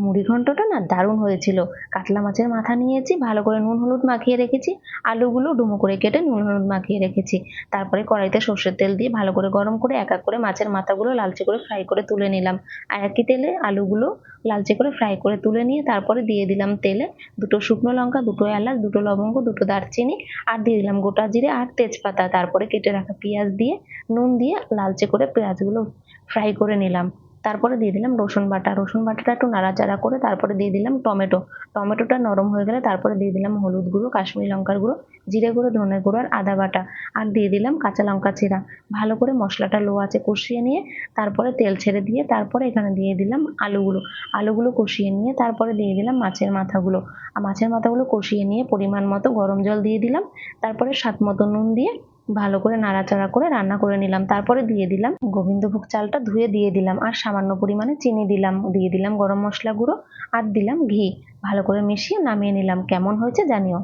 মুড়ি ঘন্টটা না দারুণ হয়েছিল। কাতলা মাছের মাথা নিয়েছি, ভালো করে নুন হলুদ মাখিয়ে রেখেছি, আলুগুলো ডুমো করে কেটে নুন হলুদ মাখিয়ে রেখেছি। তারপরে কড়াইতে সর্ষের তেল দিয়ে ভালো করে গরম করে এক এক করে মাছের মাথাগুলো লালচে করে ফ্রাই করে তুলে নিলাম। আর একই তেলে আলুগুলো লালচে করে ফ্রাই করে তুলে নিয়ে তারপরে দিয়ে দিলাম তেলে দুটো শুকনো লঙ্কা, দুটো এলাচ, দুটো লবঙ্গ, দুটো দারচিনি, আর দিয়ে দিলাম গোটা জিরে আর তেজপাতা। তারপরে কেটে রাখা পেঁয়াজ দিয়ে নুন দিয়ে লালচে করে পেঁয়াজগুলো ফ্রাই করে নিলাম। তারপরে দিয়ে দিলাম রসুন বাটা। রসুন বাটাটা একটু নাড়াচাড়া করে তারপরে দিয়ে দিলাম টমেটো। টমেটোটা নরম হয়ে গেলে তারপরে দিয়ে দিলাম হলুদ গুঁড়ো, কাশ্মীরি লঙ্কার গুঁড়ো, জিরে গুঁড়ো, ধনে গুঁড়ো আর আদা বাটা, আর দিয়ে দিলাম কাঁচা লঙ্কা চিরা। ভালো করে মশলাটা লো আঁচে কষিয়ে নিয়ে তারপরে তেল ছেড়ে দিয়ে তারপরে এখানে দিয়ে দিলাম আলুগুলো। আলুগুলো কষিয়ে নিয়ে তারপরে দিয়ে দিলাম মাছের মাথাগুলো। আর মাছের মাথাগুলো কষিয়ে নিয়ে পরিমাণ মতো গরম জল দিয়ে দিলাম। তারপরে স্বাদ মতো নুন দিয়ে ভালো করে নাড়াচাড়া করে রান্না করে নিলাম। তারপরে দিয়ে দিলাম গোবিন্দভোগ চালটা ধুয়ে দিয়ে দিলাম, আর সামান্য পরিমাণে চিনি দিলাম, দিয়ে দিলাম গরম মশলা গুঁড়ো আর দিলাম ঘি। ভালো করে মিশিয়ে নামিয়ে নিলাম। কেমন হয়েছে জানিও।